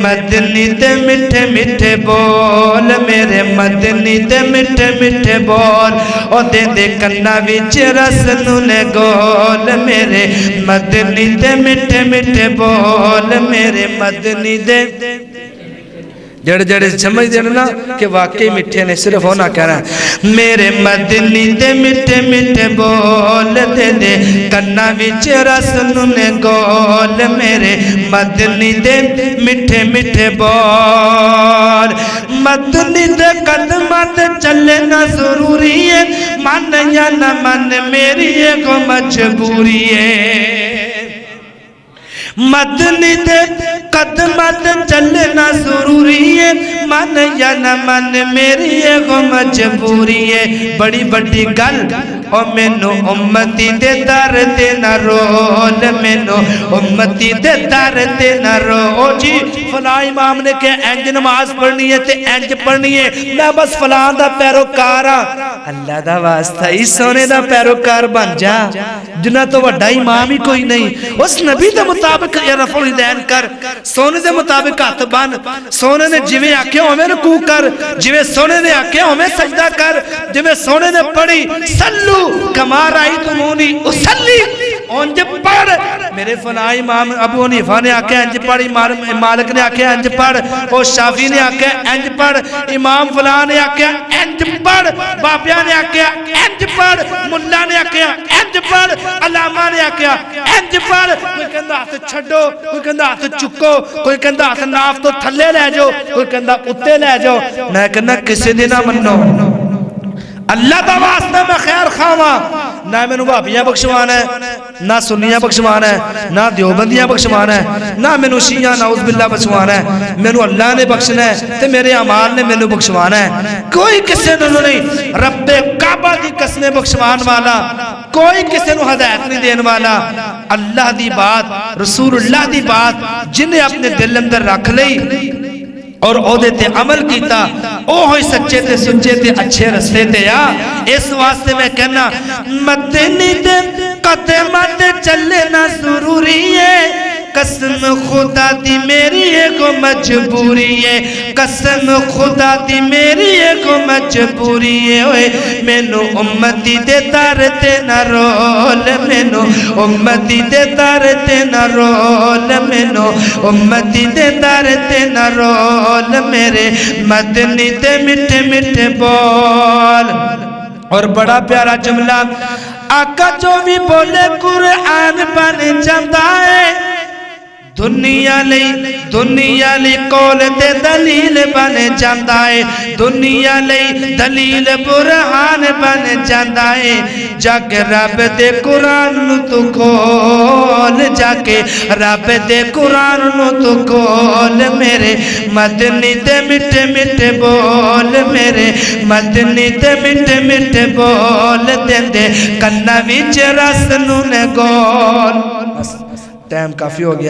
مدنی دے میٹھے میٹھے بول میرے مدنی دے میٹھے میٹھے بول او دے دے کنا وچ رس نونے گول میرے مدنی دے میٹھے میٹھے بول میرے مدنی دے جڑ جڑ سمجھ دینا کہ واقعی میٹھے نے صرف ہونا کہنا ہے میرے مدنی دے میٹھے میٹھے بول دے دے کنا وچ رس نونے گول میرے مدنی دے میٹھے میٹھے بول مدنی دے قدمات چلنا ضروری ہے من یا نہ من میری کو مجبوری ہے مدنی دے قدمات چلنا ضروری ہے من یا نہ من میری کو مجبوری ہے بڑی بڑی گل او مینو امتی دے در تے نہ رول مینو امتی دے در تے نہ رو جی فلاں امام نے کہ انج نماز پڑھنی ہے تے انج پڑھنی ہے میں بس فلاں دا پیروکار ہاں اللہ دا واسطہ اس سونے دا پیروکار بن جا جنہ تو وڈا امام ہی کوئی نہیں اس نبی دے مطابق یا رفع الیدین کر سونے دے مطابق ہاتھ بن سونے نے جویں آکھیا ہوویں رکوع کر جویں سونے نے آکھیا ہوویں سجدہ کر جویں سونے نے پڑھی سلو کما رأیتمونی اصلی انج پڑھ میرے فلاں امام ابو حنیفہ نے آکھیا انج پڑھ مالک نے آکھیا انج پڑھ او شافعی نے آکھیا انج پڑھ امام فلاں نے آکھیا انج پڑھ بابیا نے آکھیا انج پڑھ ملا نے آکھیا انج پڑھ علامہ نے آکھیا انج پڑھ کوئی کہندا ہاتھ چھڈو کوئی کہندا ہاتھ چکو کوئی کہندا ہاتھ ناف تو تھلے لے جاؤ کوئی کہندا اُتے لے جاؤ میں کہنا کسی دی نہ منو اللہ دا واسطہ میں خیر خواہاں نہ میں نو بھابیاں بخشوانا ہے نہ سنیاں بخشوانا ہے نہ دیوبندیاں بخشوانا ہے نہ میں نو شیعہ نعوذ باللہ بخشوانا ہے میں نو اللہ نے بخشنا ہے تے میرے اعمال نے میں نو بخشوانا ہے کوئی کسے نو نہیں رب کعبہ دی قسمیں بخشوان والا کوئی کسے نو ہدایت نہیں دین والا اللہ دی بات رسول اللہ دی بات جنہیں اپنے دل اندر رکھ لئی اور او دیتے عمل کیتا او ہوئی سچے تے سچے تے اچھے رستے تے یا اس واسطے میں کہنا مدنی دے قدمات چلنا ضروری ہے قسم خدا دی میری کو مجبوری ہے قسم خدا دی میری کو مجبوری ہے مینو امتی دے در تے نہ رول مینو امتی دے در تے نہ رول مینو امتی دے در تے نہ رول میرے مدنی دے میٹھے میٹھے بول اور بڑا پیارا جملہ آقا جو بھی بولے قرآن بن جاتا ہے دنیا لئی قول تے دلیل بن جاندہ ہے دنیا لئی دلیل برہان بن جاندہ ہے جا کے رب دے قرآن نو تو کھول جا کے رب دے قرآن نو تو کھول میرے مدنی دے میٹھے میٹھے بول میرے مدنی دے میٹھے میٹھے بول دے دے کنا وچ رس نونے گول ٹائم کافی ہو گیا